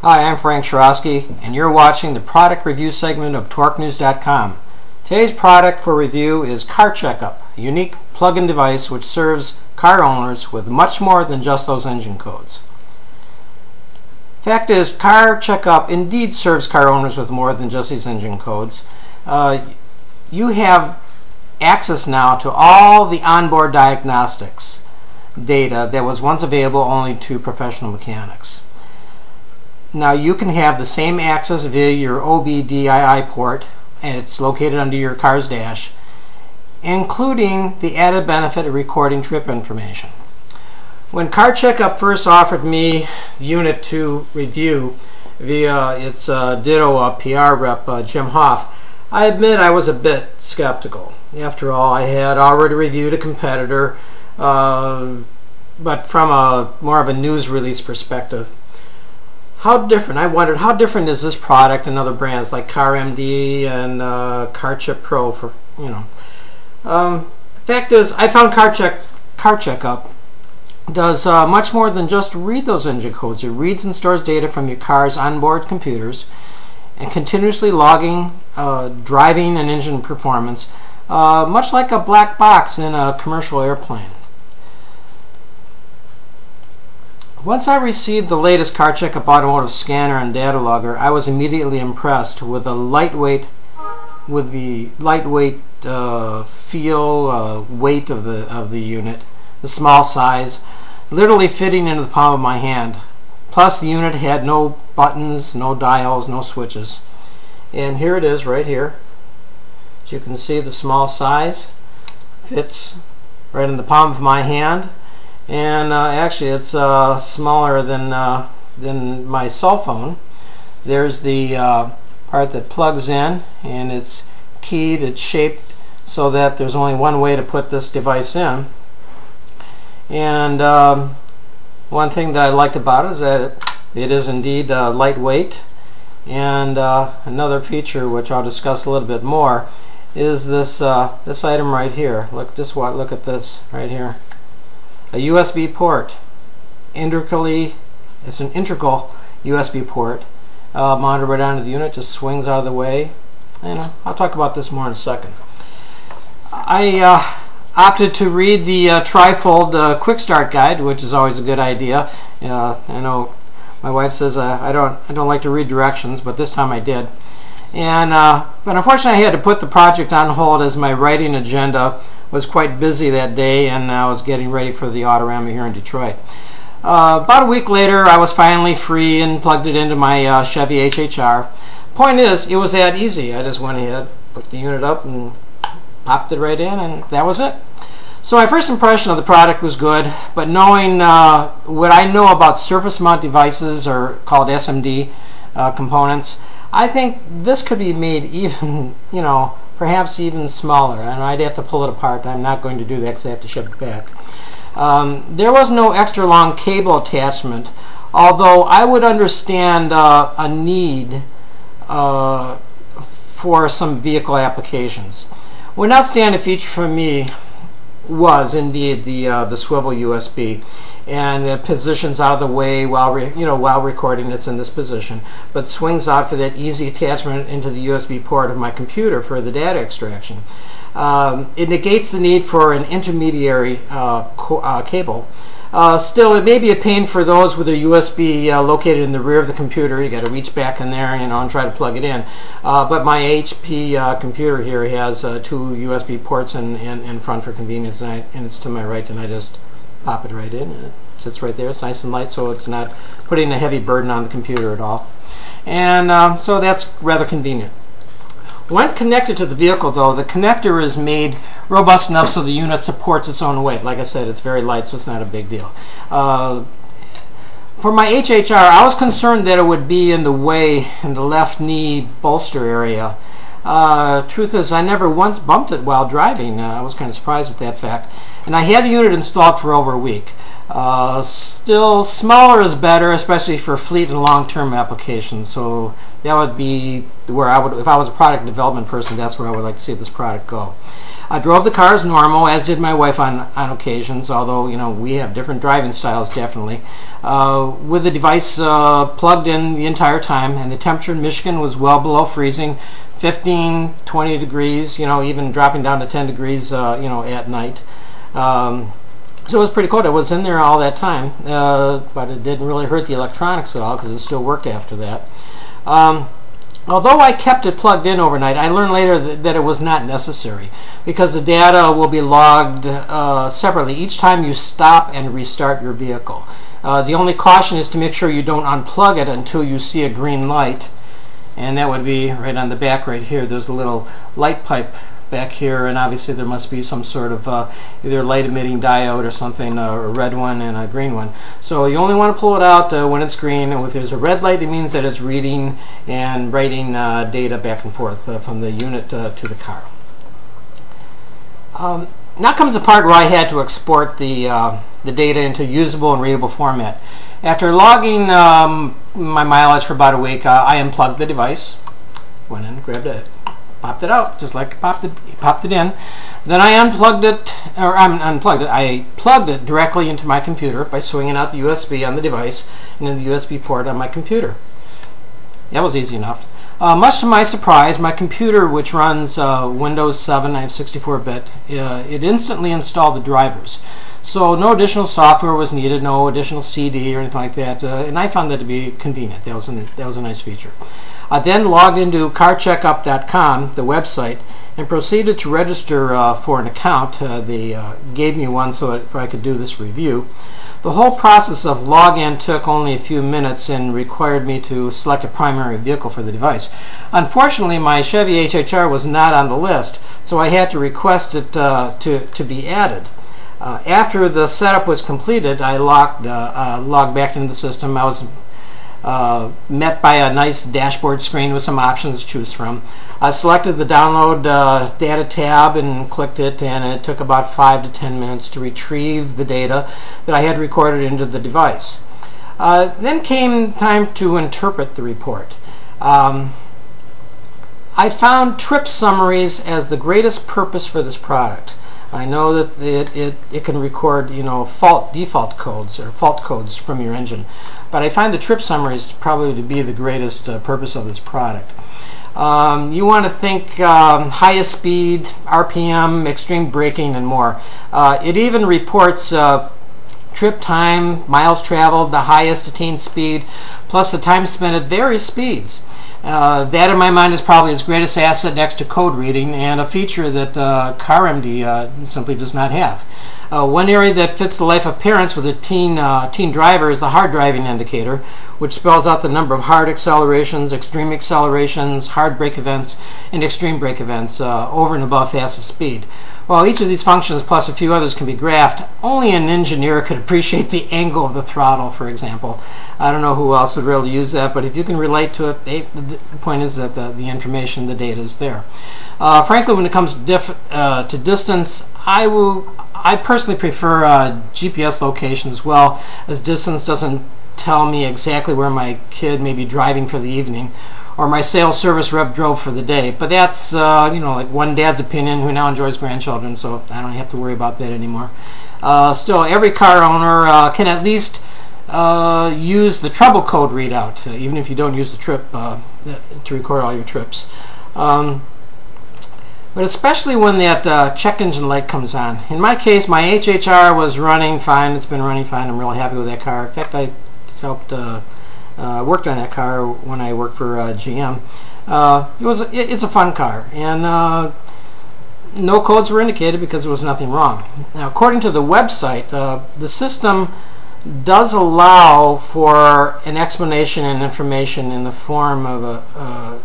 Hi, I'm Frank Shirosky, and you're watching the product review segment of TorqueNews.com. Today's product for review is CarCheckup, a unique plug-in device which serves car owners with much more than just those engine codes. Fact is, CarCheckup indeed serves car owners with more than just these engine codes. You have access now to all the onboard diagnostics data that was once available only to professional mechanics. Now you can have the same access via your OBDII port, and it's located under your car's dash, including the added benefit of recording trip information. When CarCheckup first offered me the unit to review via its Ditto PR rep, Jim Hoff, I admit I was a bit skeptical. After all, I had already reviewed a competitor, but from more of a news release perspective. I wondered how different is this product and other brands like CarMD and CarChip Pro for, The fact is, I found CarCheckup does much more than just read those engine codes. It reads and stores data from your car's onboard computers and continuously logging driving and engine performance, much like a black box in a commercial airplane. Once I received the latest CarCheckup automotive scanner and data logger, I was immediately impressed with the lightweight, feel, weight of the unit, the small size, literally fitting into the palm of my hand. Plus, the unit had no buttons, no dials, no switches. And here it is, right here. As you can see, the small size fits right in the palm of my hand. And actually it's smaller than my cell phone. There's the part that plugs in, and it's keyed, it's shaped so that there's only one way to put this device in. And one thing that I liked about it is that it is indeed lightweight. And another feature, which I'll discuss a little bit more, is this this item right here. Look at this right here. A USB port, it's an integral USB port, mounted right onto the unit, just swings out of the way. I'll talk about this more in a second. I opted to read the trifold quick start guide, which is always a good idea. I know my wife says I don't like to read directions, but this time I did. But unfortunately, I had to put the project on hold as my writing agenda was quite busy that day, and I was getting ready for the Autorama here in Detroit. About a week later, I was finally free and plugged it into my Chevy HHR. Point is, it was that easy. I just went ahead, put the unit up, and popped it right in, and that was it. So my first impression of the product was good, but knowing what I know about surface mount devices, or called SMD components, I think this could be made even, perhaps even smaller, and I'd have to pull it apart. I'm not going to do that because I have to ship it back. There was no extra long cable attachment, although I would understand a need for some vehicle applications. One outstanding feature for me was indeed the swivel USB, and it positions out of the way while recording. It's in this position, but swings out for that easy attachment into the USB port of my computer for the data extraction. It negates the need for an intermediary cable. Still, it may be a pain for those with a USB located in the rear of the computer. You got to reach back in there, and try to plug it in. But my HP computer here has two USB ports in front for convenience, and it's to my right, and I just pop it right in, and it sits right there. It's nice and light, so it's not putting a heavy burden on the computer at all. And so that's rather convenient. When connected to the vehicle, though, the connector is made robust enough so the unit supports its own weight. Like I said, it's very light, so it's not a big deal. For my HHR, I was concerned that it would be in the way in the left knee bolster area. Truth is, I never once bumped it while driving. I was kind of surprised at that fact. And I had the unit installed for over a week. Still, smaller is better, especially for fleet and long-term applications. So that would be where I would, if I was a product development person, that's where I would like to see this product go. I drove the car as normal, as did my wife on occasions, although, you know, we have different driving styles, definitely. With the device plugged in the entire time, and the temperature in Michigan was well below freezing, 15, 20 degrees, you know, even dropping down to 10 degrees, you know, at night. So it was pretty cold. I was in there all that time, but it didn't really hurt the electronics at all because it still worked after that. Although I kept it plugged in overnight, I learned later that it was not necessary because the data will be logged separately each time you stop and restart your vehicle. The only caution is to make sure you don't unplug it until you see a green light, and that would be right on the back right here. There's a little light pipe back here, and obviously there must be some sort of either light emitting diode or something, a red one and a green one. So you only want to pull it out when it's green, and if there's a red light, it means that it's reading and writing data back and forth from the unit to the car. Now comes the part where I had to export the data into usable and readable format. After logging my mileage for about a week, I unplugged the device, went in, grabbed it, popped it out, just like popped it in. Then I unplugged it, or unplugged it. I plugged it directly into my computer by swinging out the USB on the device and then the USB port on my computer. That was easy enough. Much to my surprise, my computer, which runs Windows 7, I have 64-bit, it instantly installed the drivers. So no additional software was needed, no additional CD or anything like that, and I found that to be convenient. That was a nice feature. I then logged into CarCheckup.com, the website, and proceeded to register for an account. They gave me one so that I could do this review. The whole process of login took only a few minutes and required me to select a primary vehicle for the device. Unfortunately, my Chevy HHR was not on the list, so I had to request it to be added. After the setup was completed, I logged back into the system. I was met by a nice dashboard screen with some options to choose from. I selected the download data tab and clicked it, and it took about 5 to 10 minutes to retrieve the data that I had recorded into the device. Then came time to interpret the report. I found trip summaries as the greatest purpose for this product. I know that it can record, you know, default codes or fault codes from your engine, but I find the trip summaries probably to be the greatest purpose of this product. You want to think highest speed, RPM, extreme braking, and more. It even reports trip time, miles traveled, the highest attained speed, plus the time spent at various speeds. That, in my mind, is probably its greatest asset next to code reading, and a feature that CarMD simply does not have. One area that fits the life of parents with a teen driver is the hard driving indicator, which spells out the number of hard accelerations, extreme accelerations, hard brake events, and extreme brake events over and above fastest speed. While each of these functions, plus a few others, can be graphed, only an engineer could appreciate the angle of the throttle, for example. I don't know who else would really use that, but if you can relate to it, the point is that the information, the data is there. Frankly, when it comes to distance, I personally prefer GPS location as well, as distance doesn't tell me exactly where my kid may be driving for the evening, or my sales service rep drove for the day. But that's you know, like one dad's opinion who now enjoys grandchildren, so I don't have to worry about that anymore. Still, every car owner can at least use the trouble code readout, even if you don't use the trip to record all your trips. But especially when that check engine light comes on. In my case, my HHR was running fine. It's been running fine. I'm really happy with that car. In fact, I helped worked on that car when I worked for GM. It's a fun car, and no codes were indicated because there was nothing wrong. Now, according to the website, the system does allow for an explanation and information in the form of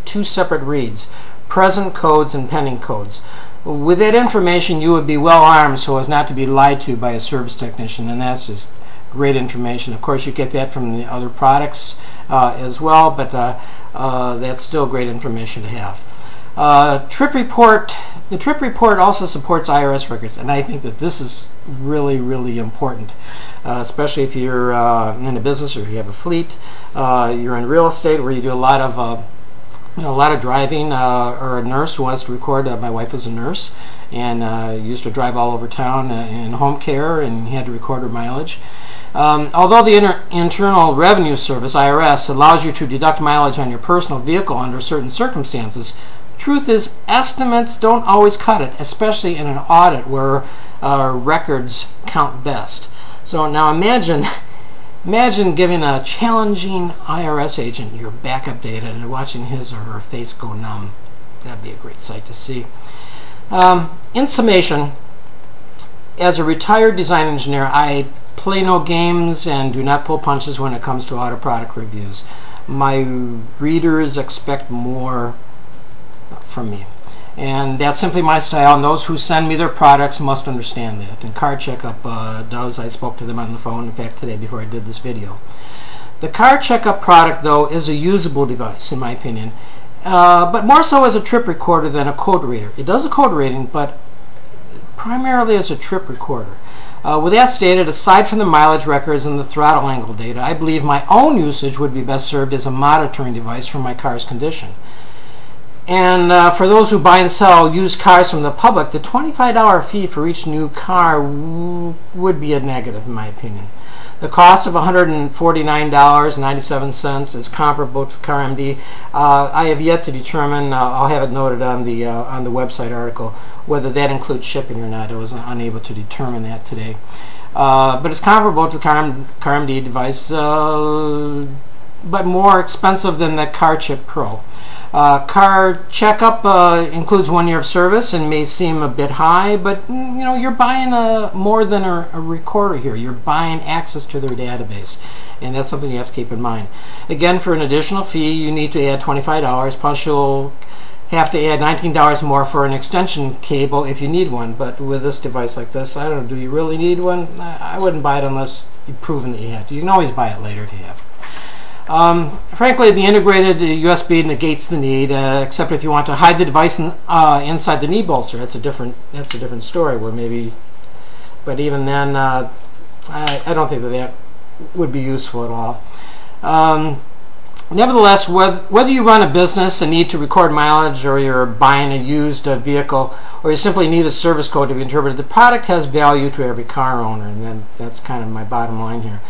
two separate reads: present codes and pending codes. With that information, you would be well armed so as not to be lied to by a service technician, and that's just great information. Of course, you get that from the other products as well, but that's still great information to have. The trip report also supports IRS records, and I think that this is really, really important, especially if you're in a business or if you have a fleet, you're in real estate where you do a lot of a lot of driving, or a nurse who wants to record. My wife is a nurse and used to drive all over town in home care and had to record her mileage. Although the Internal Revenue Service, IRS, allows you to deduct mileage on your personal vehicle under certain circumstances, truth is estimates don't always cut it, especially in an audit where records count best. So now imagine giving a challenging IRS agent your backup data and watching his or her face go numb. That'd be a great sight to see. In summation, as a retired design engineer, I play no games and do not pull punches when it comes to auto product reviews. My readers expect more from me, and that's simply my style, and those who send me their products must understand that, and CarCheckup does. I spoke to them on the phone, in fact, today before I did this video. The CarCheckup product, though, is a usable device, in my opinion, but more so as a trip recorder than a code reader. It does a code reading, but primarily as a trip recorder. With that stated, aside from the mileage records and the throttle angle data, I believe my own usage would be best served as a monitoring device for my car's condition. And for those who buy and sell used cars from the public, the $25 fee for each new car would be a negative, in my opinion. The cost of $149.97 is comparable to CarMD. I have yet to determine, I'll have it noted on the website article, whether that includes shipping or not. I was unable to determine that today. But it's comparable to the CarMD device, but more expensive than the CarChip Pro. CarCheckup includes 1 year of service and may seem a bit high, but you know, you're buying more than a recorder here. You're buying access to their database, and that's something you have to keep in mind. Again, for an additional fee, you need to add $25, plus you'll have to add $19 more for an extension cable if you need one. But with this device like this, I don't know, do you really need one? I wouldn't buy it unless you've proven that you have to. You can always buy it later if you have to. Frankly, the integrated USB negates the need, except if you want to hide the device inside the knee bolster. That's a different story. Where maybe, but even then, I don't think that would be useful at all. Nevertheless, whether you run a business and need to record mileage, or you're buying a used vehicle, or you simply need a service code to be interpreted, the product has value to every car owner, and then that's kind of my bottom line here.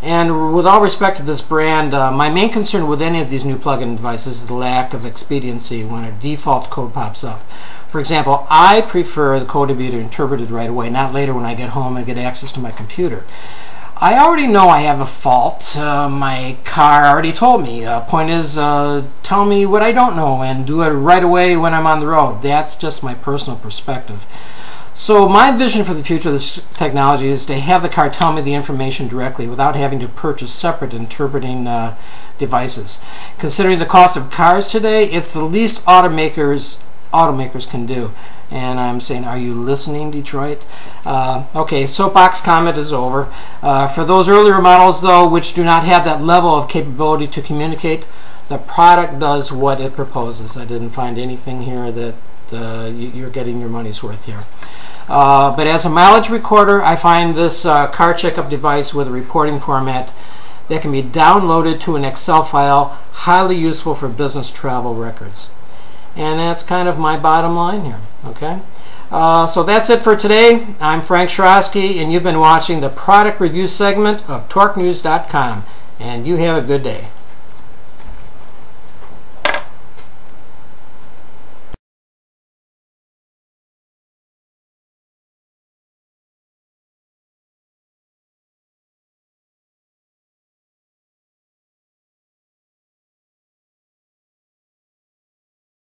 And with all respect to this brand, my main concern with any of these new plug-in devices is the lack of expediency when a default code pops up. For example, I prefer the code to be interpreted right away, not later when I get home and get access to my computer. I already know I have a fault. My car already told me. Point is, tell me what I don't know and do it right away when I'm on the road. That's just my personal perspective. So my vision for the future of this technology is to have the car tell me the information directly without having to purchase separate interpreting devices. Considering the cost of cars today, it's the least automakers can do. And I'm saying, are you listening, Detroit? Okay, soapbox comment is over. For those earlier models, though, which do not have that level of capability to communicate, the product does what it proposes. I didn't find anything here that you're getting your money's worth here. But as a mileage recorder, I find this CarCheckup device with a reporting format that can be downloaded to an Excel file highly useful for business travel records. And that's kind of my bottom line here. Okay, so that's it for today. I'm Frank Shrosky, and you've been watching the product review segment of TorqueNews.com, and you have a good day.